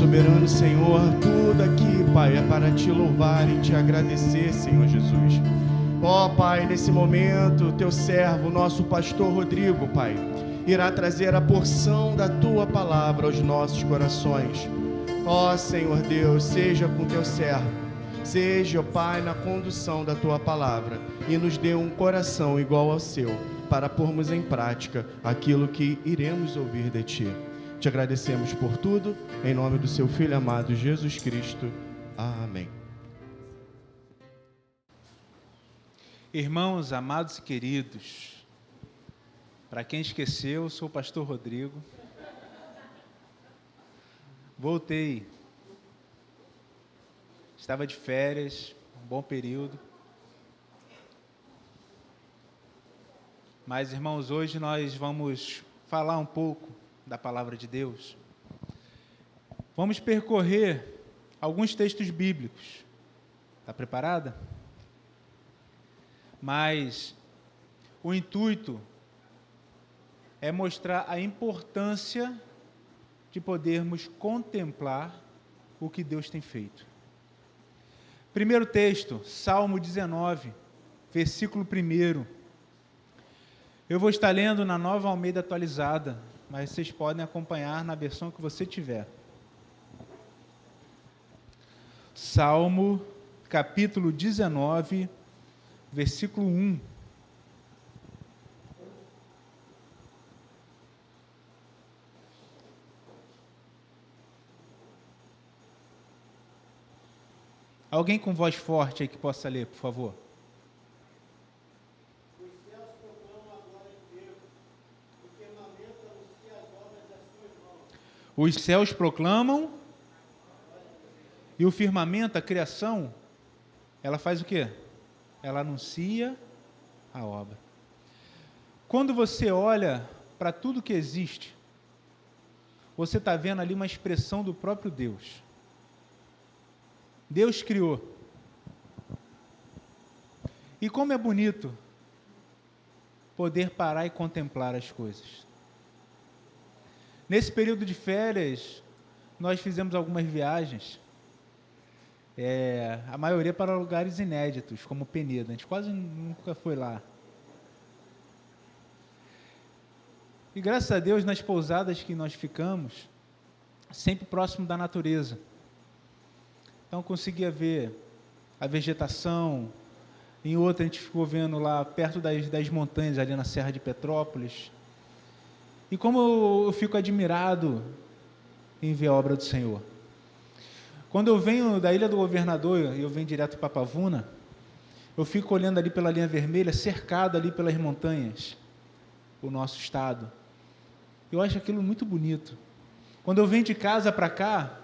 soberano Senhor, tudo aqui, Pai, é para te louvar e te agradecer, Senhor Jesus. Ó Pai, nesse momento, teu servo, nosso pastor Rodrigo, Pai, irá trazer a porção da tua palavra aos nossos corações. Ó Senhor Deus, seja com teu servo, seja, ó Pai, na condução da tua palavra e nos dê um coração igual ao seu, para pormos em prática aquilo que iremos ouvir de ti. Te agradecemos por tudo, em nome do seu Filho amado Jesus Cristo. Amém. Irmãos, amados e queridos, para quem esqueceu, sou o pastor Rodrigo. Voltei. Estava de férias, um bom período. Mas, irmãos, hoje nós vamos falar um pouco da palavra de Deus. Vamos percorrer alguns textos bíblicos. Está preparada? Mas o intuito é mostrar a importância de podermos contemplar o que Deus tem feito. Primeiro texto, Salmo 19, versículo 1. Eu vou estar lendo na Nova Almeida Atualizada, mas vocês podem acompanhar na versão que você tiver. Salmo, capítulo 19, versículo 1. Alguém com voz forte aí que possa ler, por favor. Os céus proclamam e o firmamento, a criação, ela faz o quê? Ela anuncia a obra. Quando você olha para tudo que existe, você está vendo ali uma expressão do próprio Deus. Deus criou. E como é bonito poder parar e contemplar as coisas. Nesse período de férias, nós fizemos algumas viagens, a maioria para lugares inéditos, como Peneda. A gente quase nunca foi lá. E graças a Deus, nas pousadas que nós ficamos, sempre próximo da natureza. Então, conseguia ver a vegetação. Em outra, a gente ficou vendo lá perto das montanhas, ali na Serra de Petrópolis. E como eu fico admirado em ver a obra do Senhor. Quando eu venho da Ilha do Governador e eu venho direto para Pavuna, eu fico olhando ali pela linha vermelha, cercado ali pelas montanhas, o nosso estado. Eu acho aquilo muito bonito. Quando eu venho de casa para cá,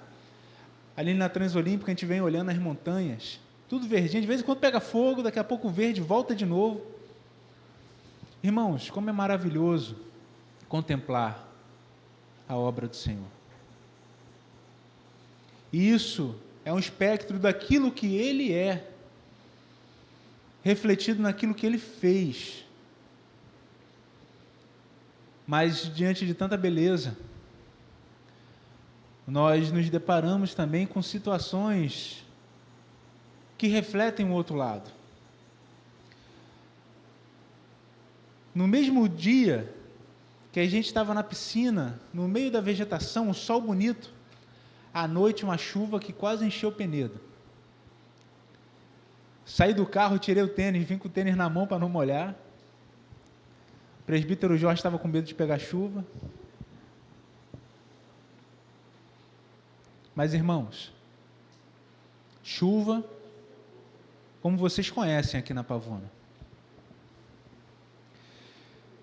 ali na Transolímpica, a gente vem olhando as montanhas, tudo verdinho, de vez em quando pega fogo, daqui a pouco o verde volta de novo. Irmãos, como é maravilhoso contemplar a obra do Senhor. E isso é um espectro daquilo que Ele é, refletido naquilo que Ele fez. Mas, diante de tanta beleza, nós nos deparamos também com situações que refletem o outro lado. No mesmo dia que a gente estava na piscina, no meio da vegetação, um sol bonito, à noite uma chuva que quase encheu Peneda. Saí do carro, tirei o tênis, vim com o tênis na mão para não molhar. O presbítero Jorge estava com medo de pegar chuva. Mas, irmãos, chuva, como vocês conhecem aqui na Pavuna.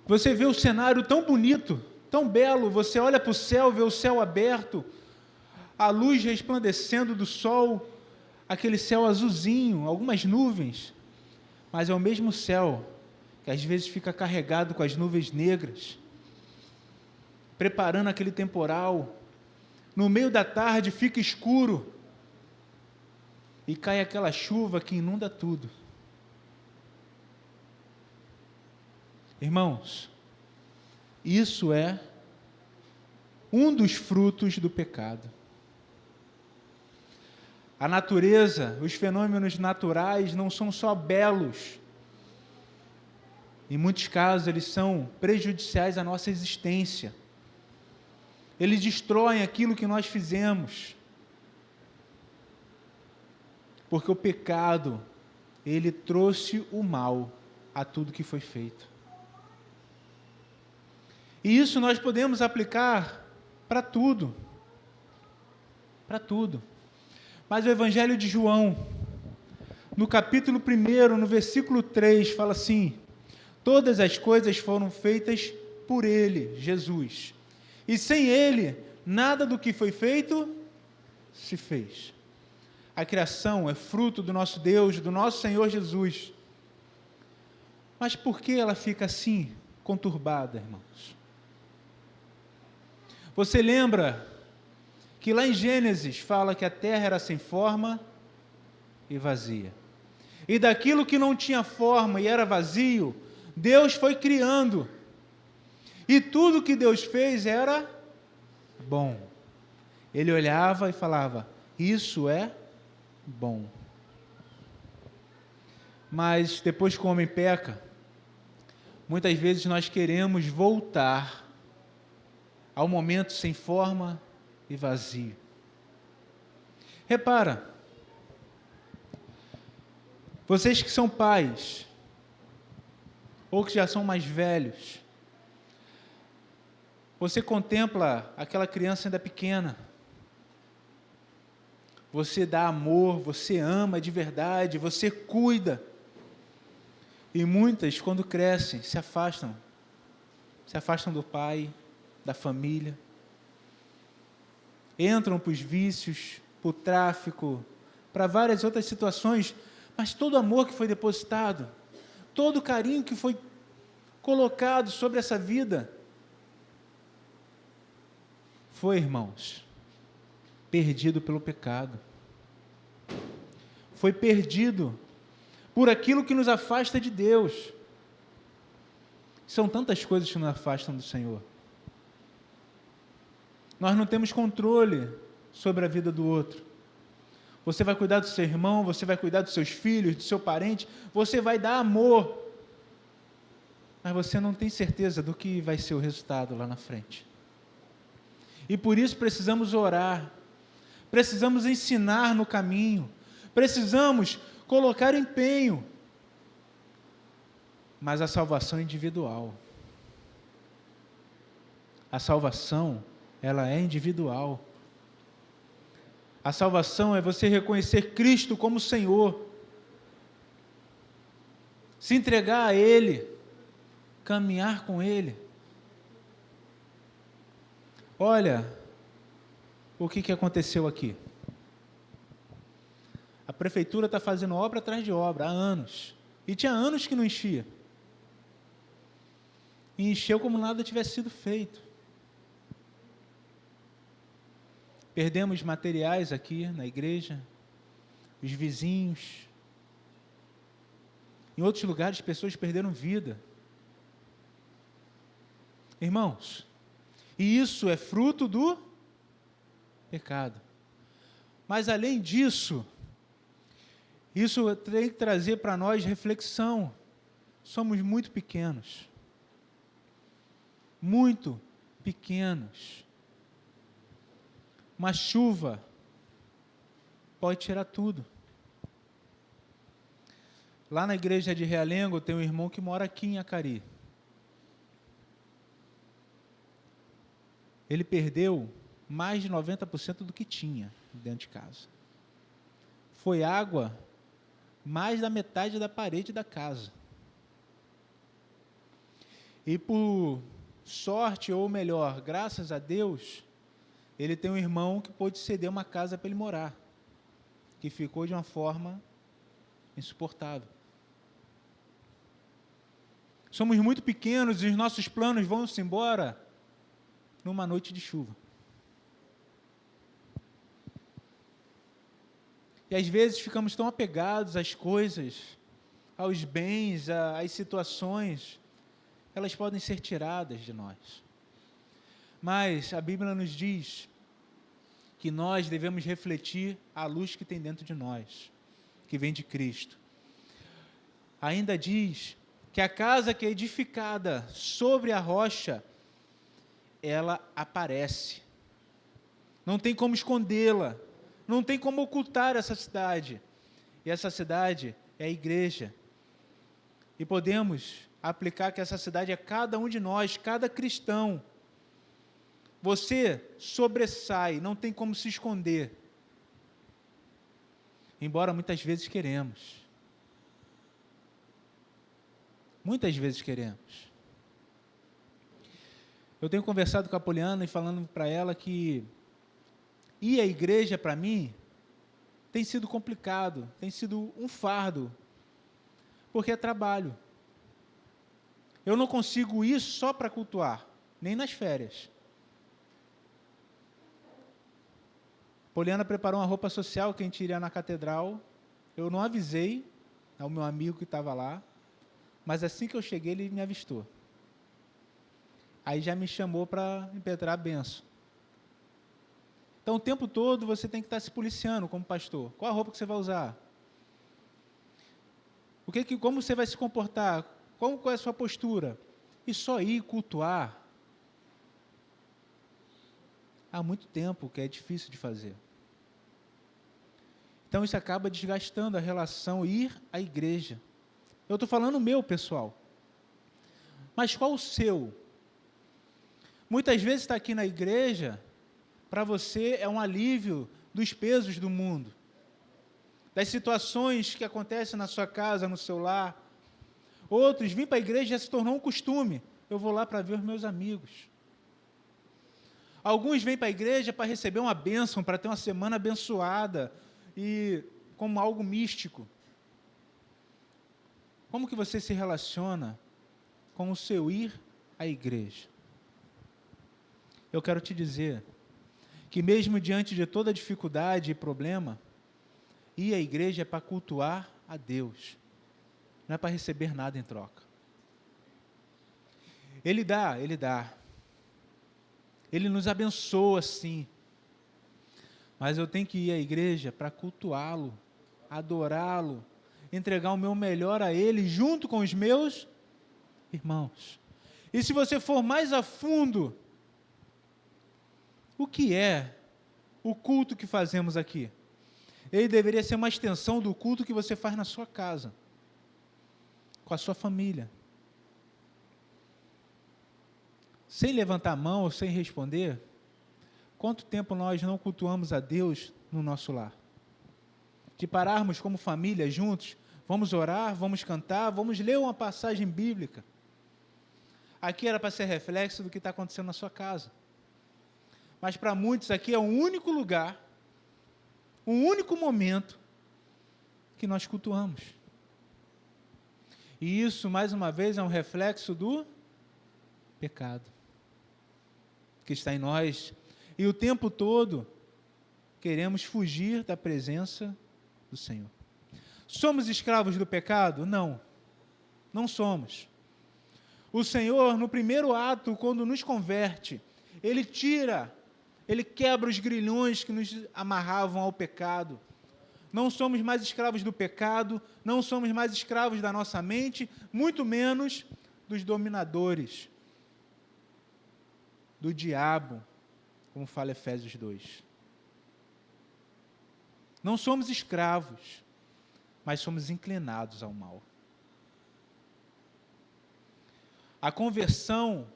Você vê o cenário tão bonito, tão belo, você olha para o céu, vê o céu aberto, a luz resplandecendo do sol, aquele céu azulzinho, algumas nuvens, mas é o mesmo céu que às vezes fica carregado com as nuvens negras, preparando aquele temporal. No meio da tarde fica escuro e cai aquela chuva que inunda tudo. Irmãos, isso é um dos frutos do pecado. A natureza, os fenômenos naturais não são só belos. Em muitos casos, eles são prejudiciais à nossa existência. Eles destroem aquilo que nós fizemos. Porque o pecado, ele trouxe o mal a tudo que foi feito. E isso nós podemos aplicar para tudo. Para tudo. Mas o Evangelho de João, no capítulo 1, no versículo 3, fala assim: todas as coisas foram feitas por Ele, Jesus. E sem Ele, nada do que foi feito se fez. A criação é fruto do nosso Deus, do nosso Senhor Jesus. Mas por que ela fica assim, conturbada, irmãos? Você lembra que lá em Gênesis fala que a terra era sem forma e vazia. E daquilo que não tinha forma e era vazio, Deus foi criando. E tudo que Deus fez era bom. Ele olhava e falava: isso é bom. Mas depois que o homem peca, muitas vezes nós queremos voltar ao momento sem forma e vazio. Repara, vocês que são pais, ou que já são mais velhos, você contempla aquela criança ainda pequena, você dá amor, você ama de verdade, você cuida, e muitas, quando crescem, se afastam do pai, da família, entram para os vícios, para o tráfico, para várias outras situações, mas todo o amor que foi depositado, todo o carinho que foi colocado sobre essa vida, foi, irmãos, perdido pelo pecado. Foi perdido por aquilo que nos afasta de Deus. São tantas coisas que nos afastam do Senhor. Nós não temos controle sobre a vida do outro. Você vai cuidar do seu irmão, você vai cuidar dos seus filhos, do seu parente, você vai dar amor, mas você não tem certeza do que vai ser o resultado lá na frente. E por isso precisamos orar, precisamos ensinar no caminho, precisamos colocar empenho, mas a salvação é individual. A salvação, ela é individual. A salvação é você reconhecer Cristo como Senhor, se entregar a Ele, caminhar com Ele. Olha o que aconteceu aqui. A prefeitura está fazendo obra atrás de obra há anos, e tinha anos que não enchia. E encheu como nada tivesse sido feito. Perdemos materiais aqui na igreja, os vizinhos. Em outros lugares, pessoas perderam vida. Irmãos, e isso é fruto do pecado. Mas além disso, isso tem que trazer para nós reflexão. Somos muito pequenos. Muito pequenos. Uma chuva pode tirar tudo. Lá na igreja de Realengo tem um irmão que mora aqui em Acari. Ele perdeu mais de 90% do que tinha dentro de casa. Foi água mais da metade da parede da casa. E por sorte, ou melhor, graças a Deus, ele tem um irmão que pôde ceder uma casa para ele morar, que ficou de uma forma insuportável. Somos muito pequenos e os nossos planos vão-se embora numa noite de chuva. E às vezes ficamos tão apegados às coisas, aos bens, às situações, elas podem ser tiradas de nós. Mas a Bíblia nos diz que que nós devemos refletir a luz que tem dentro de nós, que vem de Cristo. Ainda diz que a casa que é edificada sobre a rocha, ela aparece. Não tem como escondê-la, não tem como ocultar essa cidade. E essa cidade é a igreja. E podemos aplicar que essa cidade é cada um de nós, cada cristão. Você sobressai, não tem como se esconder. Embora muitas vezes queremos. Muitas vezes queremos. Eu tenho conversado com a Poliana e falando para ela que ir à igreja, para mim, tem sido complicado, tem sido um fardo, porque é trabalho. Eu não consigo ir só para cultuar, nem nas férias. Poliana preparou uma roupa social que a gente iria na catedral. Eu não avisei ao meu amigo que estava lá, mas assim que eu cheguei, ele me avistou. Aí já me chamou para impetrar a benção. Então, o tempo todo você tem que estar se policiando como pastor. Qual a roupa que você vai usar? Como você vai se comportar? Qual é a sua postura? E só ir cultuar, há muito tempo que é difícil de fazer. Então, isso acaba desgastando a relação, ir à igreja. Eu estou falando o meu, pessoal. Mas qual o seu? Muitas vezes estar aqui na igreja, para você é um alívio dos pesos do mundo, das situações que acontecem na sua casa, no seu lar. Outros, vir para a igreja já se tornou um costume. Eu vou lá para ver os meus amigos. Alguns vêm para a igreja para receber uma bênção, para ter uma semana abençoada, e como algo místico. Como que você se relaciona com o seu ir à igreja? Eu quero te dizer que mesmo diante de toda dificuldade e problema, ir à igreja é para cultuar a Deus, não é para receber nada em troca. Ele dá. Ele nos abençoa, sim. Mas eu tenho que ir à igreja para cultuá-lo, adorá-lo, entregar o meu melhor a Ele, junto com os meus irmãos. E se você for mais a fundo, o que é o culto que fazemos aqui? Ele deveria ser uma extensão do culto que você faz na sua casa, com a sua família. Sem levantar a mão ou sem responder, quanto tempo nós não cultuamos a Deus no nosso lar? De pararmos como família juntos, vamos orar, vamos cantar, vamos ler uma passagem bíblica. Aqui era para ser reflexo do que está acontecendo na sua casa. Mas para muitos aqui é o único lugar, o único momento que nós cultuamos. E isso, mais uma vez, é um reflexo do pecado que está em nós. E o tempo todo queremos fugir da presença do Senhor. Somos escravos do pecado? Não, não somos. O Senhor, no primeiro ato, quando nos converte, Ele quebra os grilhões que nos amarravam ao pecado. Não somos mais escravos do pecado, não somos mais escravos da nossa mente, muito menos dos dominadores, do diabo, como fala Efésios 2. Não somos escravos, mas somos inclinados ao mal. A conversão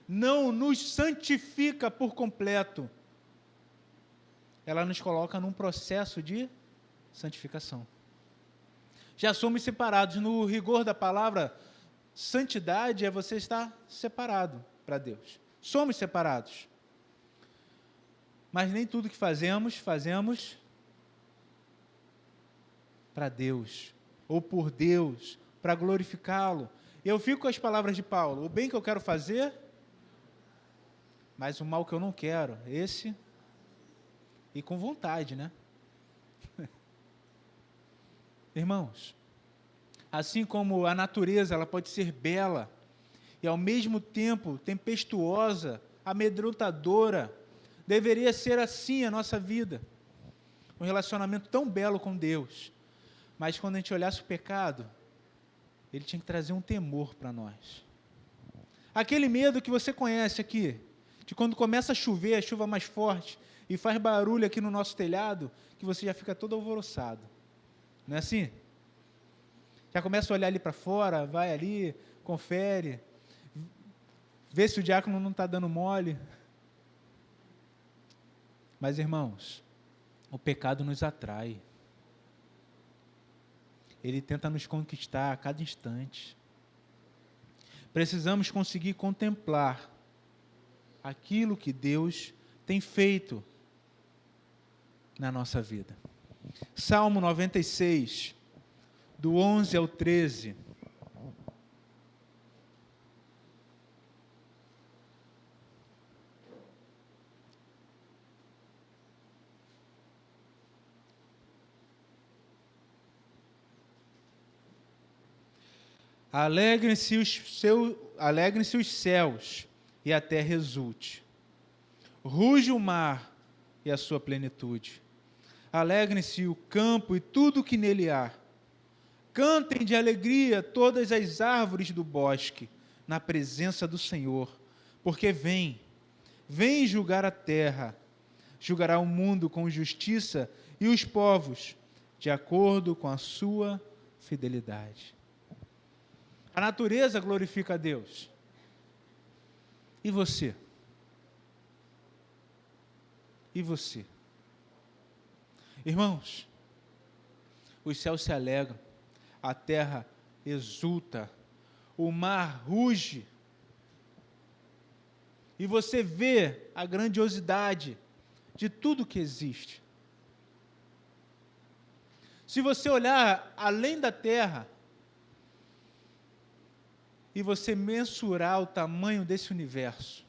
não nos santifica por completo. Ela nos coloca num processo de santificação. Já somos separados. No rigor da palavra, santidade é você estar separado para Deus. Somos separados. Mas nem tudo que fazemos para Deus, ou por Deus, para glorificá-lo. Eu fico com as palavras de Paulo: o bem que eu quero fazer, mas o mal que eu não quero, esse, e com vontade, né? Irmãos, assim como a natureza ela pode ser bela e ao mesmo tempo tempestuosa, amedrontadora, Deveria ser assim a nossa vida. Um relacionamento tão belo com Deus. Mas quando a gente olhasse o pecado, ele tinha que trazer um temor para nós. Aquele medo que você conhece aqui, de quando começa a chover, a chuva mais forte, e faz barulho aqui no nosso telhado, que você já fica todo alvoroçado. Não é assim? Já começa a olhar ali para fora, vai ali, confere, vê se o diácono não está dando mole. Mas, irmãos, o pecado nos atrai. Ele tenta nos conquistar a cada instante. Precisamos conseguir contemplar aquilo que Deus tem feito na nossa vida. Salmo 96, do 11 ao 13. Alegrem-se os céus e a terra exulte. Ruge o mar e a sua plenitude. Alegrem-se o campo e tudo o que nele há. Cantem de alegria todas as árvores do bosque, na presença do Senhor, porque vem julgar a terra, julgará o mundo com justiça e os povos, de acordo com a sua fidelidade. A natureza glorifica a Deus. E você? E você? Irmãos, os céus se alegram, a terra exulta, o mar ruge, e você vê a grandiosidade de tudo que existe. Se você olhar além da terra, e você mensurar o tamanho desse universo,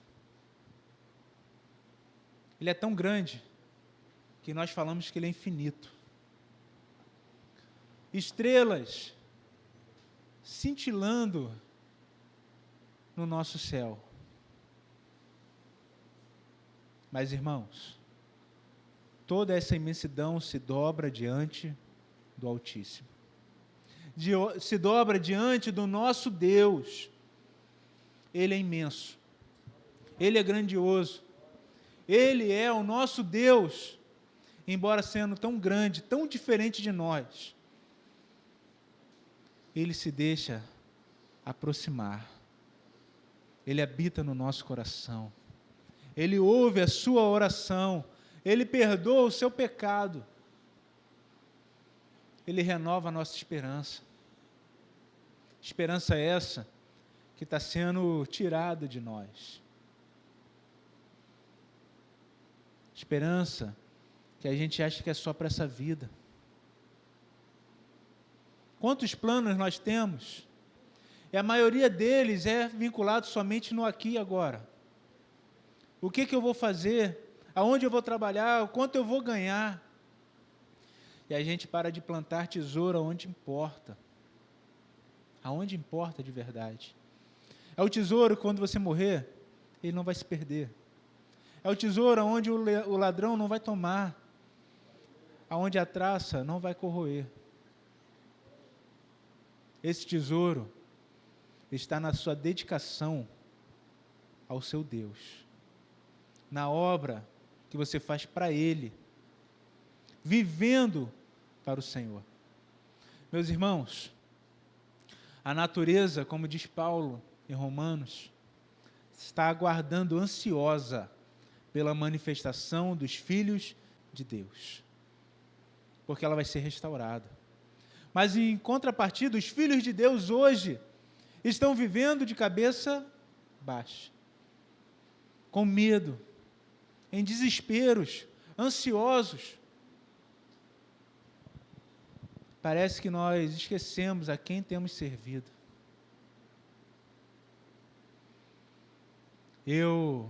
ele é tão grande, que nós falamos que ele é infinito. Estrelas cintilando no nosso céu. Mas, irmãos, toda essa imensidão se dobra diante do Altíssimo. Se dobra diante do nosso Deus. Ele é imenso. Ele é grandioso. Ele é o nosso Deus, embora sendo tão grande, tão diferente de nós. Ele se deixa aproximar. Ele habita no nosso coração. Ele ouve a sua oração. Ele perdoa o seu pecado. Ele renova a nossa esperança. Esperança essa que está sendo tirada de nós. Esperança que a gente acha que é só para essa vida. Quantos planos nós temos? E a maioria deles é vinculado somente no aqui e agora. O que eu vou fazer? Aonde eu vou trabalhar? O quanto eu vou ganhar? E a gente para de plantar tesouro onde importa. Aonde importa de verdade. É o tesouro que quando você morrer, ele não vai se perder. É o tesouro onde o ladrão não vai tomar. Aonde a traça não vai corroer. Esse tesouro está na sua dedicação ao seu Deus. Na obra que você faz para Ele. Vivendo para o Senhor. Meus irmãos, a natureza, como diz Paulo em Romanos, está aguardando ansiosa pela manifestação dos filhos de Deus. Porque ela vai ser restaurada. Mas em contrapartida, os filhos de Deus hoje estão vivendo de cabeça baixa. Com medo, em desesperos, ansiosos. Parece que nós esquecemos a quem temos servido. Eu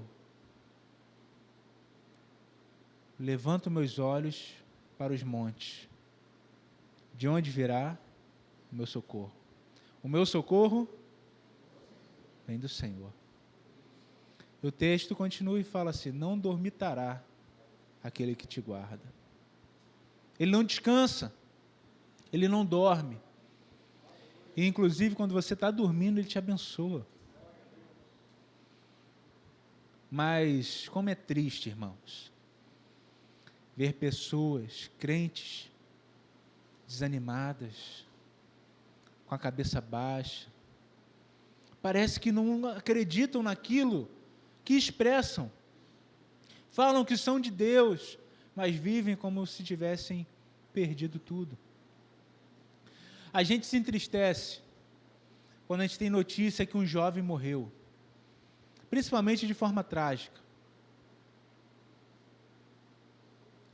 levanto meus olhos para os montes. De onde virá o meu socorro? O meu socorro vem do Senhor. O texto continua e fala assim: não dormitará aquele que te guarda. Ele não descansa, ele não dorme. E, inclusive, quando você está dormindo, ele te abençoa. Mas como é triste, irmãos, ver pessoas, crentes, desanimadas, com a cabeça baixa. Parece que não acreditam naquilo que expressam. Falam que são de Deus, mas vivem como se tivessem perdido tudo. A gente se entristece quando a gente tem notícia que um jovem morreu, principalmente de forma trágica.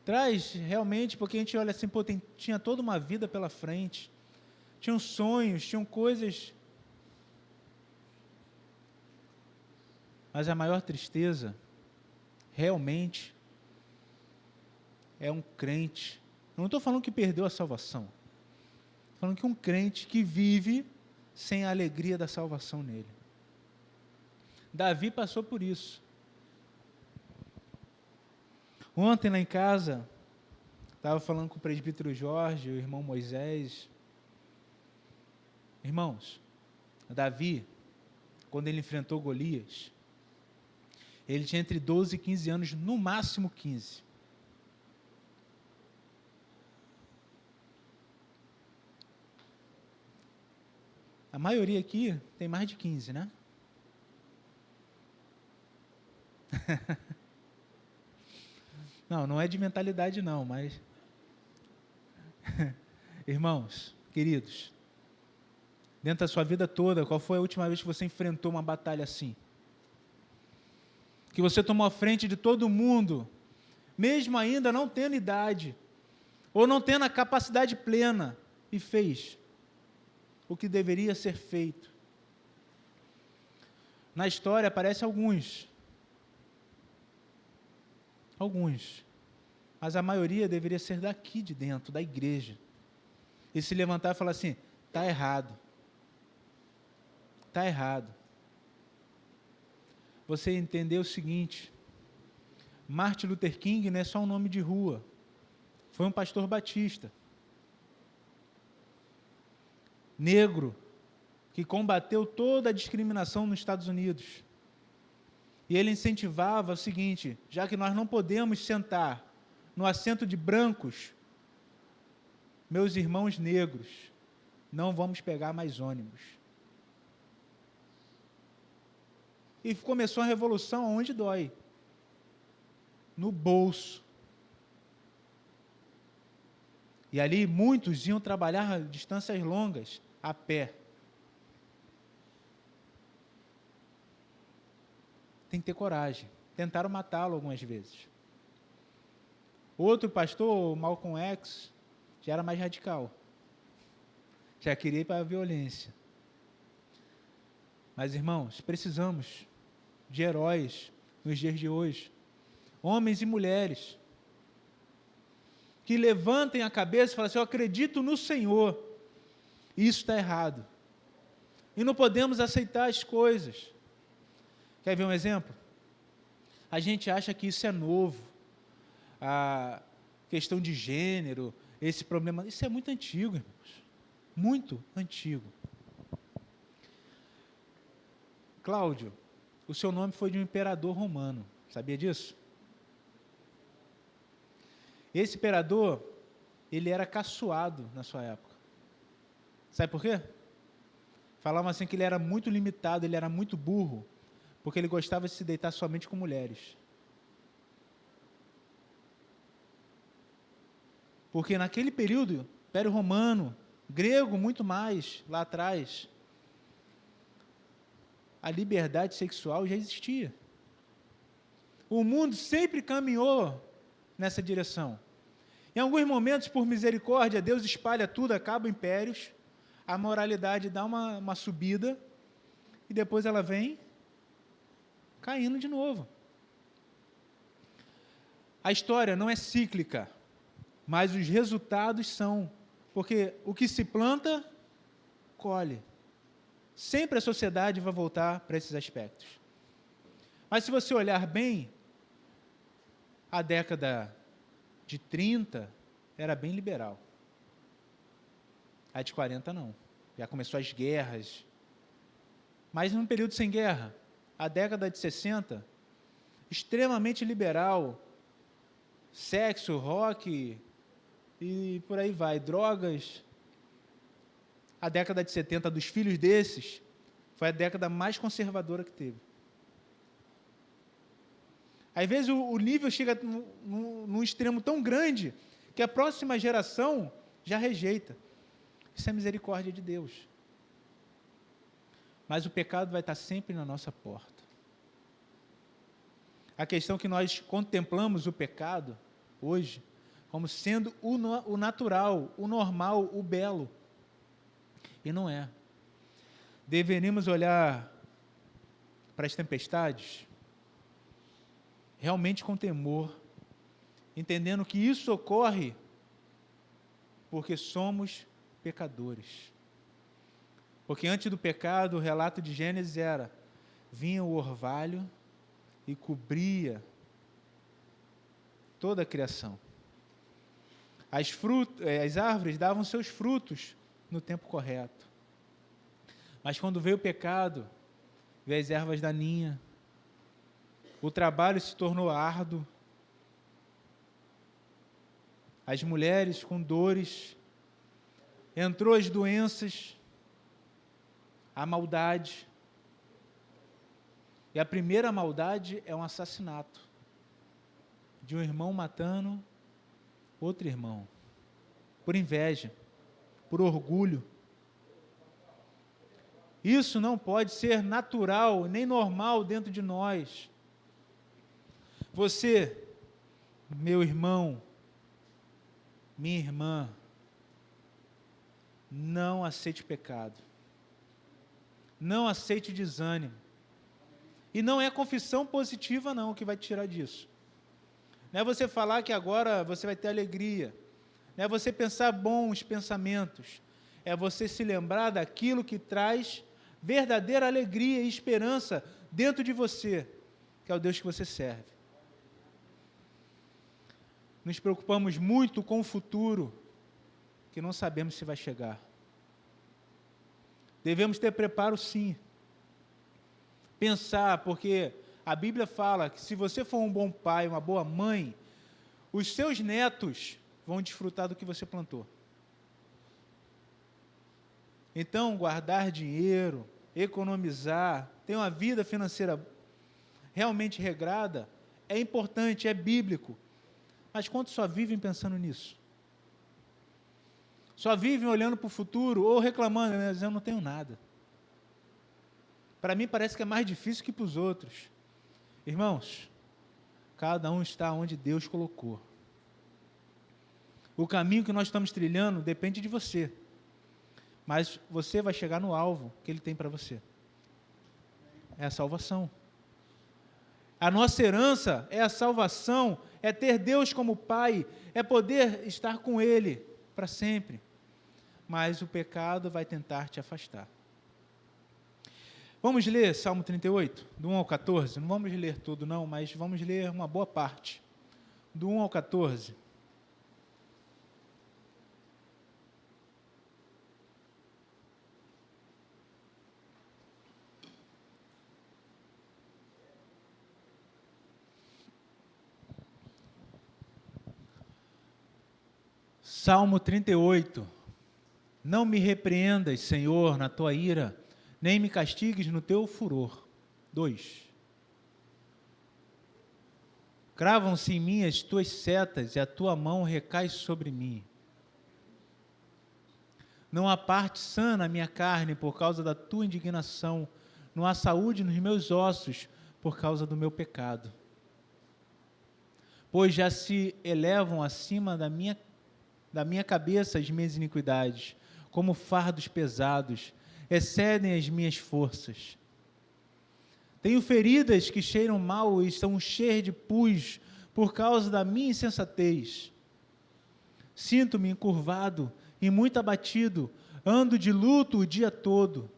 Traz realmente, porque a gente olha assim, pô, tinha toda uma vida pela frente, tinham sonhos, tinham coisas. Mas a maior tristeza, realmente, é um crente. Eu não estou falando que perdeu a salvação. Estou falando que um crente que vive sem a alegria da salvação nele. Davi passou por isso. Ontem lá em casa, estava falando com o presbítero Jorge, o irmão Moisés. Irmãos, Davi, quando ele enfrentou Golias, ele tinha entre 12 e 15 anos, no máximo 15. A maioria aqui tem mais de 15, né? Não é de mentalidade não, mas... Irmãos, queridos, dentro da sua vida toda, qual foi a última vez que você enfrentou uma batalha assim? Que você tomou a frente de todo mundo, mesmo ainda não tendo idade, ou não tendo a capacidade plena, e fez o que deveria ser feito. Na história aparecem alguns, mas a maioria deveria ser daqui de dentro, da igreja, e se levantar e falar assim: está errado, está errado. Você entendeu o seguinte: Martin Luther King não é só um nome de rua, foi um pastor batista, negro, que combateu toda a discriminação nos Estados Unidos. E ele incentivava o seguinte: já que nós não podemos sentar no assento de brancos, meus irmãos negros, não vamos pegar mais ônibus. E começou a revolução onde dói, no bolso. E ali muitos iam trabalhar distâncias longas, a pé. Tem que ter coragem. Tentaram matá-lo algumas vezes. Outro pastor, Malcolm X, já era mais radical. Já queria ir para a violência. Mas, irmãos, precisamos de heróis nos dias de hoje. Homens e mulheres que levantem a cabeça e falem assim: eu acredito no Senhor. Isso está errado. E não podemos aceitar as coisas. Quer ver um exemplo? A gente acha que isso é novo. A questão de gênero, esse problema, isso é muito antigo, irmãos. Muito antigo. Cláudio, o seu nome foi de um imperador romano. Sabia disso? Esse imperador, ele era caçoado na sua época. Sabe por quê? Falavam assim que ele era muito limitado, ele era muito burro, porque ele gostava de se deitar somente com mulheres. Porque naquele período, Império Romano, grego muito mais, lá atrás, a liberdade sexual já existia. O mundo sempre caminhou nessa direção. Em alguns momentos, por misericórdia, Deus espalha tudo, acaba impérios, a moralidade dá uma subida, e depois ela vem caindo de novo. A história não é cíclica, mas os resultados são, porque o que se planta, colhe. Sempre a sociedade vai voltar para esses aspectos. Mas se você olhar bem, a década de 30 era bem liberal. A de 40 não. Já começou as guerras. Mas num período sem guerra, a década de 60, extremamente liberal, sexo, rock e por aí vai, drogas. A década de 70 dos filhos desses foi a década mais conservadora que teve. Às vezes o nível chega num extremo tão grande que a próxima geração já rejeita. Isso é misericórdia de Deus. Mas o pecado vai estar sempre na nossa porta. A questão é que nós contemplamos o pecado hoje como sendo o natural, o normal, o belo. E não é. Deveríamos olhar para as tempestades realmente com temor, entendendo que isso ocorre porque somos pecadores. Porque antes do pecado, o relato de Gênesis era: vinha o orvalho e cobria toda a criação. As árvores davam seus frutos no tempo correto. Mas quando veio o pecado, veio as ervas daninhas, o trabalho se tornou árduo, as mulheres com dores, entrou as doenças, a maldade. E a primeira maldade é um assassinato de um irmão matando outro irmão, por inveja, por orgulho. Isso não pode ser natural, nem normal dentro de nós. Você, meu irmão, minha irmã, não aceite pecado. Não aceite desânimo. E não é confissão positiva não que vai te tirar disso. Não é você falar que agora você vai ter alegria. Não é você pensar bons pensamentos. É você se lembrar daquilo que traz verdadeira alegria e esperança dentro de você, que é o Deus que você serve. Nos preocupamos muito com o futuro, que não sabemos se vai chegar. Devemos ter preparo, sim. Pensar, porque a Bíblia fala que se você for um bom pai, uma boa mãe, os seus netos vão desfrutar do que você plantou. Então, guardar dinheiro, economizar, ter uma vida financeira realmente regrada, é importante, é bíblico. Mas quantos só vivem pensando nisso? Só vivem olhando para o futuro ou reclamando, mas eu não tenho nada. Para mim parece que é mais difícil que para os outros. Irmãos, cada um está onde Deus colocou. O caminho que nós estamos trilhando depende de você. Mas você vai chegar no alvo que Ele tem para você. É a salvação. A nossa herança é a salvação, é ter Deus como Pai, é poder estar com Ele para sempre. Mas o pecado vai tentar te afastar. Vamos ler Salmo 38, do 1 ao 14? Não vamos ler tudo não, mas vamos ler uma boa parte. Do 1 ao 14. Salmo 38. Não me repreendas, Senhor, na tua ira, nem me castigues no teu furor. 2. Cravam-se em mim as tuas setas e a tua mão recai sobre mim. Não há parte sã na minha carne por causa da tua indignação, não há saúde nos meus ossos por causa do meu pecado. Pois já se elevam acima da minha cabeça as minhas iniquidades, como fardos pesados, excedem as minhas forças. Tenho feridas que cheiram mal e estão cheias de pus por causa da minha insensatez. Sinto-me encurvado e muito abatido, ando de luto o dia todo.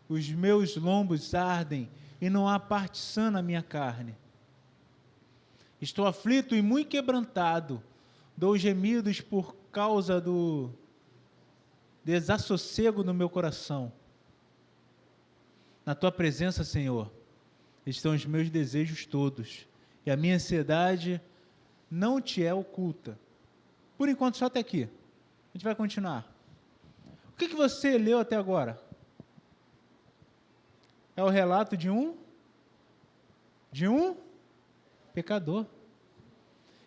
Os meus lombos ardem e não há parte sã na minha carne. Estou aflito e muito quebrantado, dou gemidos por causa do desassossego no meu coração. Na tua presença, Senhor, estão os meus desejos todos, e a minha ansiedade não te é oculta. Por enquanto, só até aqui. A gente vai continuar. O que você leu até agora? É o relato de um pecador.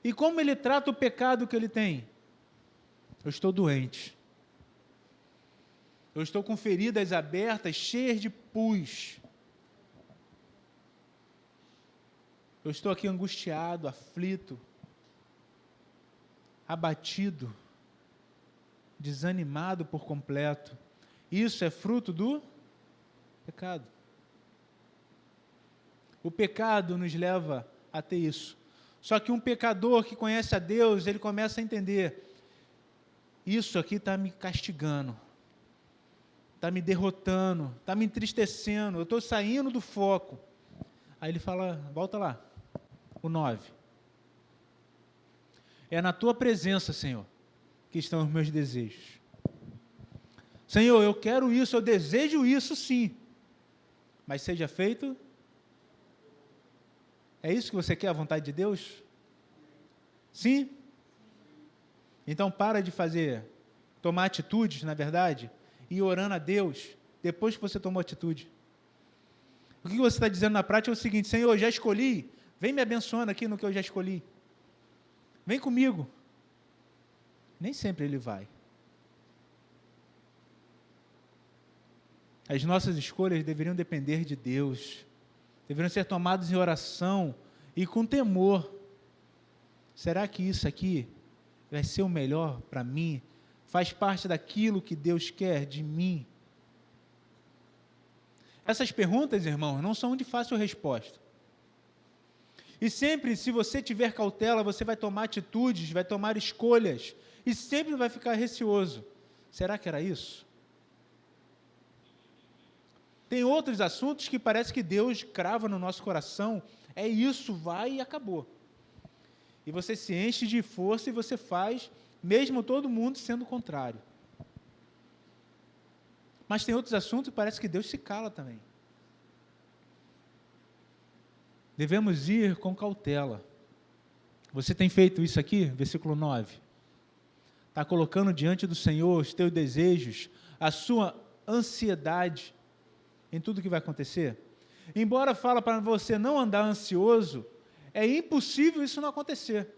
E como ele trata o pecado que ele tem? Eu estou doente. Eu estou com feridas abertas, cheias de pus. Eu estou aqui angustiado, aflito, abatido, desanimado por completo. Isso é fruto do pecado. O pecado nos leva a ter isso. Só que um pecador que conhece a Deus, ele começa a entender: isso aqui está me castigando, está me derrotando, está me entristecendo, eu estou saindo do foco. Aí ele fala, volta lá, o 9. É na tua presença, Senhor, que estão os meus desejos. Senhor, eu quero isso, eu desejo isso sim, mas seja feito. É isso que você quer, a vontade de Deus? Sim? Então para de tomar atitudes, na verdade, e orando a Deus, depois que você tomou atitude. O que você está dizendo na prática é o seguinte: Senhor, eu já escolhi, vem me abençoando aqui no que eu já escolhi. Vem comigo. Nem sempre Ele vai. As nossas escolhas deveriam depender de Deus, deveriam ser tomadas em oração e com temor. Será que isso aqui vai ser o melhor para mim? Faz parte daquilo que Deus quer de mim? Essas perguntas, irmãos, não são de fácil resposta. E sempre, se você tiver cautela, você vai tomar atitudes, vai tomar escolhas, e sempre vai ficar receoso. Será que era isso? Tem outros assuntos que parece que Deus crava no nosso coração, é isso, vai e acabou. E você se enche de força e você faz, mesmo todo mundo sendo contrário. Mas tem outros assuntos que parece que Deus se cala também. Devemos ir com cautela. Você tem feito isso aqui? Versículo 9. Está colocando diante do Senhor os teus desejos, a sua ansiedade em tudo que vai acontecer? Embora fala para você não andar ansioso, é impossível isso não acontecer.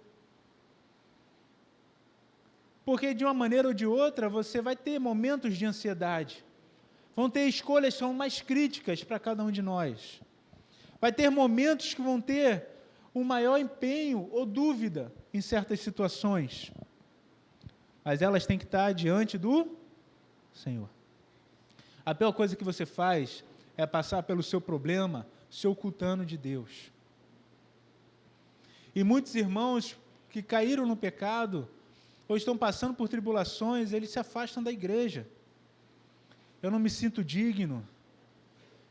Porque de uma maneira ou de outra, você vai ter momentos de ansiedade. Vão ter escolhas que são mais críticas para cada um de nós. Vai ter momentos que vão ter um maior empenho ou dúvida em certas situações. Mas elas têm que estar diante do Senhor. A pior coisa que você faz é passar pelo seu problema se ocultando de Deus. E muitos irmãos que caíram no pecado, ou estão passando por tribulações, eles se afastam da igreja. Eu não me sinto digno.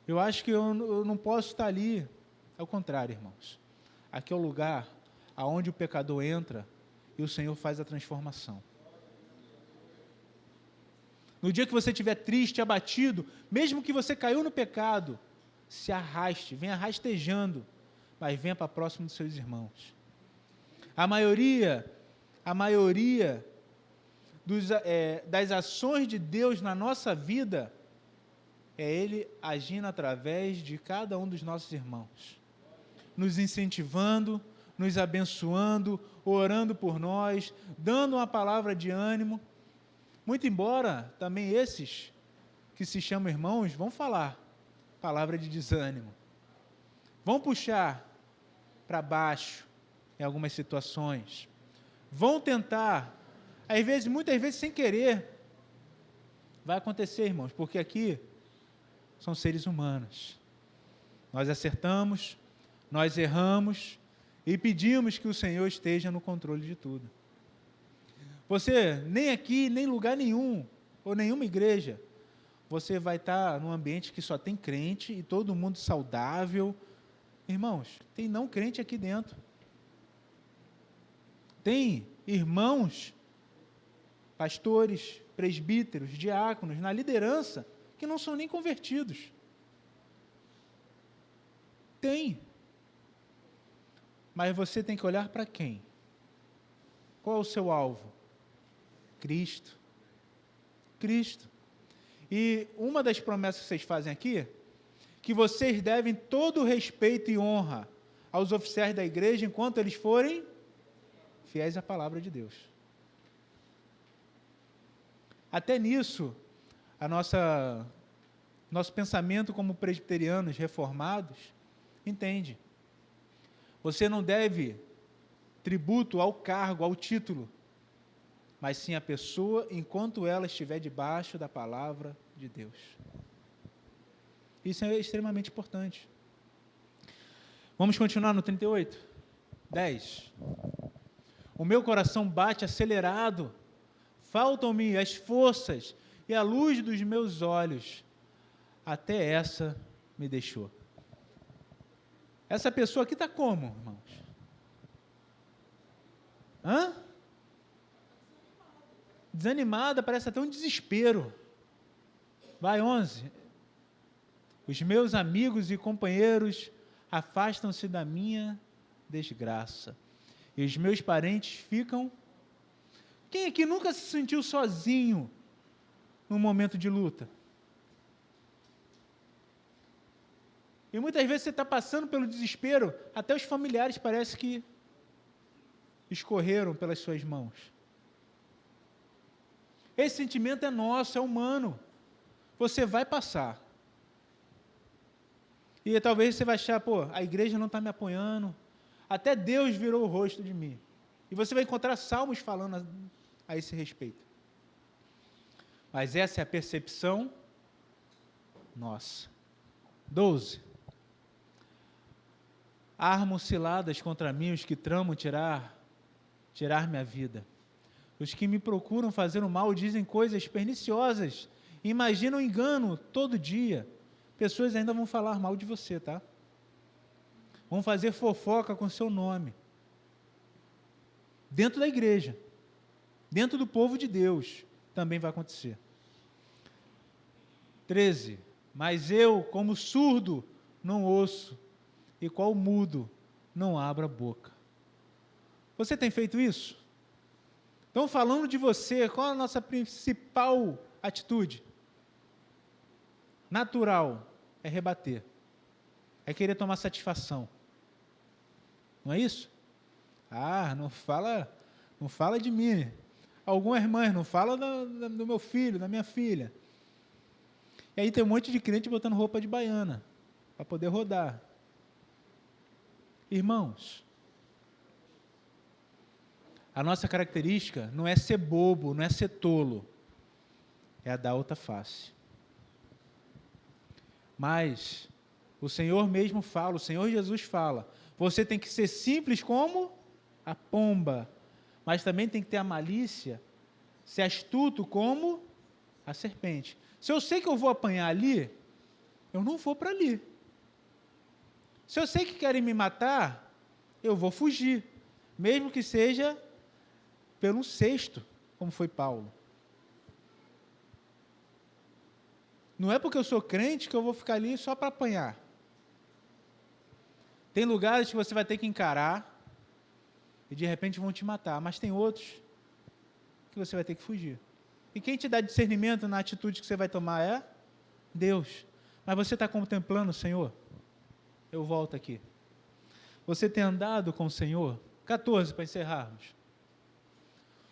Eu acho que eu não posso estar ali. Ao contrário, irmãos. Aqui é o lugar aonde o pecador entra e o Senhor faz a transformação. No dia que você estiver triste, abatido, mesmo que você caiu no pecado, se arraste, venha rastejando, mas venha para próximo dos seus irmãos. A maioria das ações de Deus na nossa vida é Ele agindo através de cada um dos nossos irmãos, nos incentivando, nos abençoando, orando por nós, dando uma palavra de ânimo. Muito embora também esses que se chamam irmãos vão falar palavra de desânimo, vão puxar para baixo em algumas situações, vão tentar, às vezes, muitas vezes sem querer. Vai acontecer, irmãos, porque aqui são seres humanos. Nós acertamos, nós erramos e pedimos que o Senhor esteja no controle de tudo. Você, nem aqui, nem em lugar nenhum, ou nenhuma igreja, você vai estar num ambiente que só tem crente e todo mundo saudável. Irmãos, tem não crente aqui dentro. Tem irmãos, pastores, presbíteros, diáconos, na liderança, que não são nem convertidos. Tem. Mas você tem que olhar para quem? Qual é o seu alvo? Cristo. Cristo. E uma das promessas que vocês fazem aqui, que vocês devem todo o respeito e honra aos oficiais da igreja enquanto eles forem fiéis à palavra de Deus. Até nisso, nosso pensamento como presbiterianos reformados entende. Você não deve tributo ao cargo, ao título, mas sim à pessoa enquanto ela estiver debaixo da palavra de Deus. Isso é extremamente importante. Vamos continuar no 38? 10. O meu coração bate acelerado, faltam-me as forças e a luz dos meus olhos. Até essa me deixou. Essa pessoa aqui está como, irmãos? Desanimada, parece até um desespero. Vai, 11. Os meus amigos e companheiros afastam-se da minha desgraça. E os meus parentes ficam... Quem aqui nunca se sentiu sozinho num momento de luta? E muitas vezes você está passando pelo desespero, até os familiares parece que escorreram pelas suas mãos. Esse sentimento é nosso, é humano. Você vai passar. E talvez você vai achar, a igreja não está me apoiando, até Deus virou o rosto de mim. E você vai encontrar salmos falando a esse respeito. Mas essa é a percepção nossa. 12. Armam ciladas contra mim os que tramam tirar-me a vida. Os que me procuram fazer o mal dizem coisas perniciosas, imaginam engano todo dia. Pessoas ainda vão falar mal de você, tá? Vão fazer fofoca com seu nome. Dentro da igreja, dentro do povo de Deus, também vai acontecer. 13. Mas eu, como surdo, não ouço, e qual mudo, não abro a boca. Você tem feito isso? Estão falando de você, qual a nossa principal atitude? Natural, é rebater. É querer tomar satisfação. Não é isso? Não fala de mim. Algumas mães, não fala do meu filho, da minha filha. E aí tem um monte de crente botando roupa de baiana, para poder rodar. Irmãos, a nossa característica não é ser bobo, não é ser tolo, é a da outra face. Mas o Senhor mesmo fala, o Senhor Jesus fala, você tem que ser simples como a pomba, mas também tem que ter a malícia, ser astuto como a serpente. Se eu sei que eu vou apanhar ali, eu não vou para ali. Se eu sei que querem me matar, eu vou fugir, mesmo que seja pelo cesto, como foi Paulo. Não é porque eu sou crente que eu vou ficar ali só para apanhar. Tem lugares que você vai ter que encarar e de repente vão te matar, mas tem outros que você vai ter que fugir. E quem te dá discernimento na atitude que você vai tomar é Deus. Mas você está contemplando o Senhor? Eu volto aqui. Você tem andado com o Senhor? 14, para encerrarmos.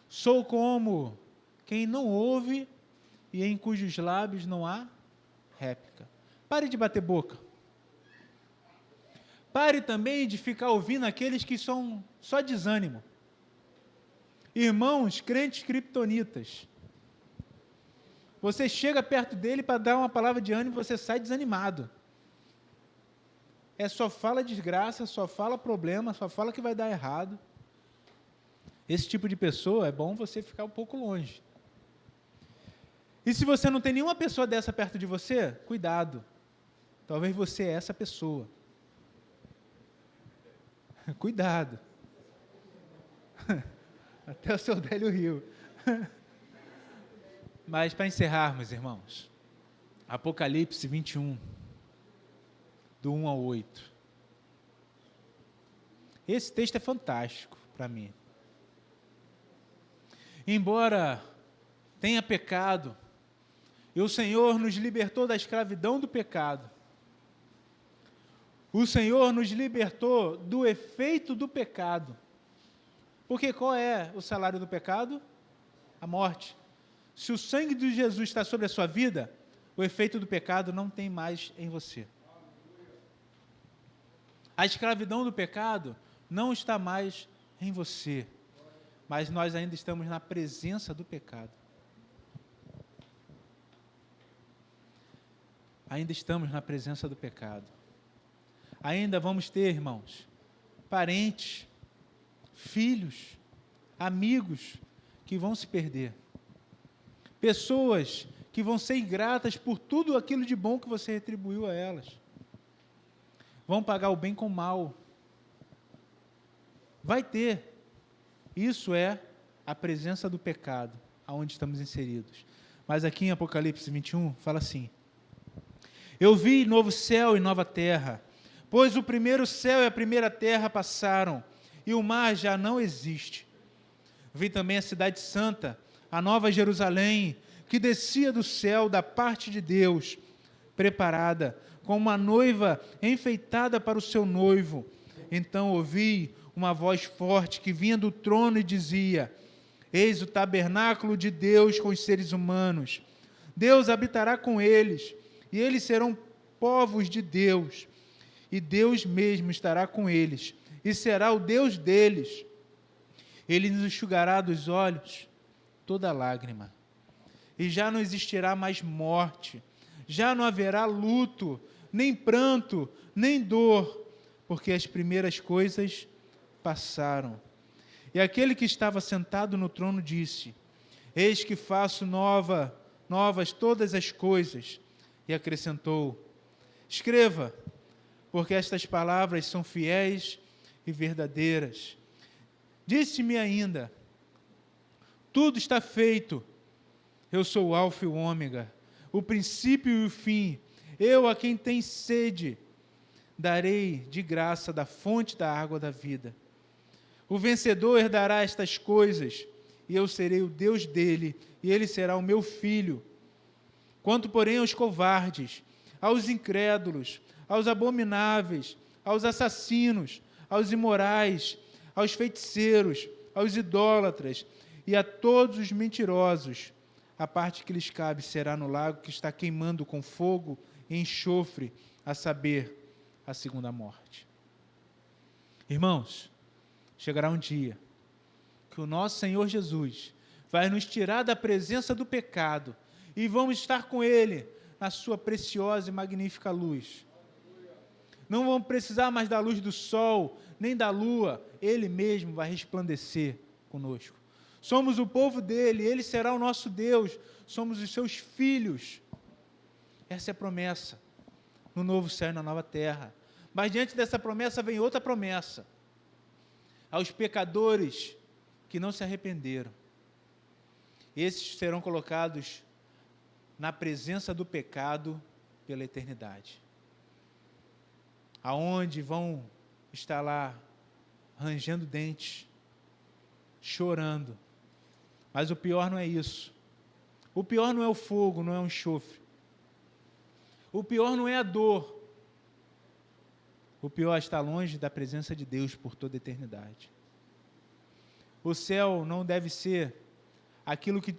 Sou como quem não ouve e em cujos lábios não há réplica. Pare de bater boca. Pare também de ficar ouvindo aqueles que são só desânimo. Irmãos, crentes criptonitas. Você chega perto dele para dar uma palavra de ânimo e você sai desanimado. Só fala desgraça, só fala problema, só fala que vai dar errado. Esse tipo de pessoa é bom você ficar um pouco longe. E se você não tem nenhuma pessoa dessa perto de você, cuidado. Talvez você é essa pessoa. Cuidado. Até o seu Délio riu. Mas para encerrarmos, irmãos, Apocalipse 21, do 1 ao 8. Esse texto é fantástico para mim. Embora tenha pecado, e o Senhor nos libertou da escravidão do pecado, o Senhor nos libertou do efeito do pecado. Porque qual é o salário do pecado? A morte. Se o sangue de Jesus está sobre a sua vida, o efeito do pecado não tem mais em você. A escravidão do pecado não está mais em você, mas nós ainda estamos na presença do pecado. Ainda estamos na presença do pecado. Ainda vamos ter, irmãos, parentes, filhos, amigos que vão se perder. Pessoas que vão ser ingratas por tudo aquilo de bom que você retribuiu a elas. Vão pagar o bem com o mal. Vai ter. Isso é a presença do pecado, aonde estamos inseridos. Mas aqui em Apocalipse 21, fala assim: eu vi novo céu e nova terra, pois o primeiro céu e a primeira terra passaram, e o mar já não existe. Vi também a cidade santa, a nova Jerusalém, que descia do céu da parte de Deus, preparada como uma noiva enfeitada para o seu noivo. Então ouvi uma voz forte que vinha do trono e dizia: eis o tabernáculo de Deus com os seres humanos. Deus habitará com eles, e eles serão povos de Deus, e Deus mesmo estará com eles, e será o Deus deles. Ele nos enxugará dos olhos toda lágrima, e já não existirá mais morte, já não haverá luto, nem pranto, nem dor, porque as primeiras coisas passaram. E aquele que estava sentado no trono disse: eis que faço novas todas as coisas. E acrescentou: escreva, porque estas palavras são fiéis e verdadeiras. Disse-me ainda: tudo está feito. Eu sou o Alfa e o Ômega, o princípio e o fim. Eu, a quem tem sede, darei de graça da fonte da água da vida. O vencedor herdará estas coisas, e eu serei o Deus dele, e ele será o meu filho. Quanto, porém, aos covardes, aos incrédulos, aos abomináveis, aos assassinos, aos imorais, aos feiticeiros, aos idólatras e a todos os mentirosos, a parte que lhes cabe será no lago que está queimando com fogo e enxofre, a saber, a segunda morte. Irmãos, chegará um dia que o nosso Senhor Jesus vai nos tirar da presença do pecado e vamos estar com Ele na sua preciosa e magnífica luz. Não vamos precisar mais da luz do sol, nem da lua. Ele mesmo vai resplandecer conosco. Somos o povo dele, ele será o nosso Deus. Somos os seus filhos. Essa é a promessa no novo céu e na nova terra. Mas diante dessa promessa vem outra promessa. Aos pecadores que não se arrependeram. Esses serão colocados na presença do pecado pela eternidade. Aonde vão estar lá rangendo dentes, chorando. Mas o pior não é isso. O pior não é o fogo, não é o enxofre. O pior não é a dor. O pior é estar longe da presença de Deus por toda a eternidade. O céu não deve ser aquilo que...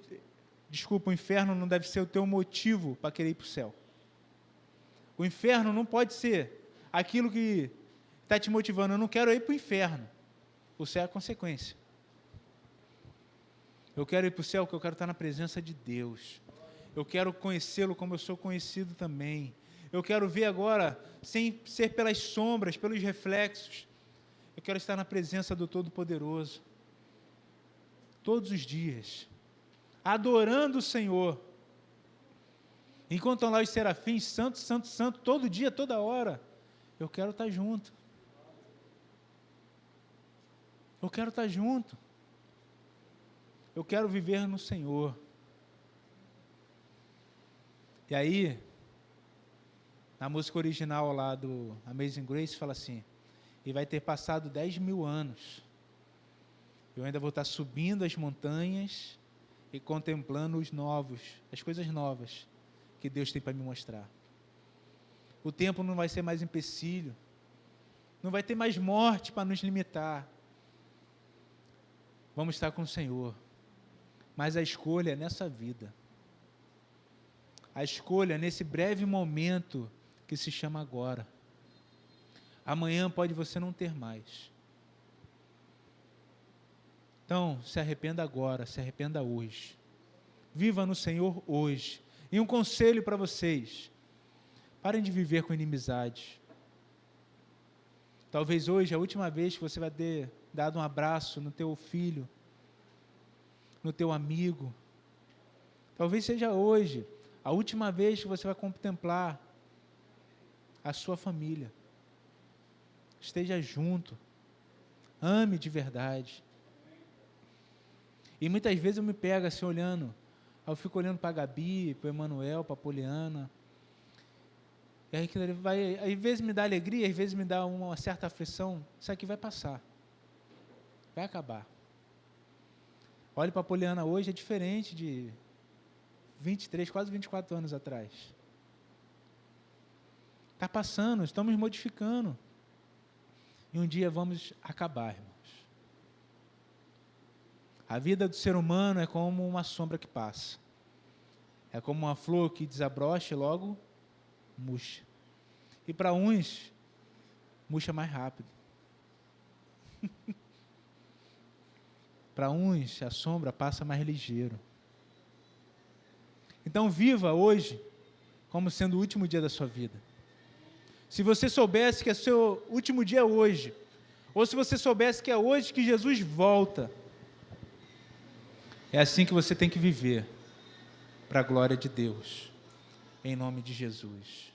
Desculpa, o inferno não deve ser o teu motivo para querer ir para o céu. O inferno não pode ser aquilo que está te motivando. Eu não quero ir para o inferno. O céu é a consequência. Eu quero ir para o céu porque eu quero estar na presença de Deus. Eu quero conhecê-lo como eu sou conhecido também. Eu quero ver agora, sem ser pelas sombras, pelos reflexos. Eu quero estar na presença do Todo-Poderoso. Todos os dias. Adorando o Senhor. Enquanto estão lá os serafins, santo, santo, santo, todo dia, toda hora, eu quero estar junto. Eu quero estar junto. Eu quero viver no Senhor. E aí, na música original lá do Amazing Grace, fala assim, e vai ter passado 10.000 anos. Eu ainda vou estar subindo as montanhas e contemplando as coisas novas que Deus tem para me mostrar. O tempo não vai ser mais empecilho. Não vai ter mais morte para nos limitar. Vamos estar com o Senhor. Mas a escolha é nessa vida. A escolha é nesse breve momento que se chama agora. Amanhã pode você não ter mais. Então, se arrependa agora, se arrependa hoje. Viva no Senhor hoje. E um conselho para vocês: parem de viver com inimizade. Talvez hoje é a última vez que você vai ter dado um abraço no teu filho, no teu amigo. Talvez seja hoje a última vez que você vai contemplar a sua família. Esteja junto. Ame de verdade. E muitas vezes eu me pego assim olhando, eu fico olhando para a Gabi, para o Emanuel, para a Poliana. E aí às vezes me dá alegria, às vezes me dá uma certa aflição. Isso aqui vai passar. Vai acabar. Olhe para a Poliana hoje, é diferente de 23, quase 24 anos atrás. Está passando, estamos modificando. E um dia vamos acabar, irmãos. A vida do ser humano é como uma sombra que passa. É como uma flor que desabrocha e logo murcha. E para uns, murcha mais rápido. Para uns, a sombra passa mais ligeiro. Então, viva hoje como sendo o último dia da sua vida. Se você soubesse que é seu último dia hoje, ou se você soubesse que é hoje que Jesus volta, é assim que você tem que viver, para a glória de Deus, em nome de Jesus.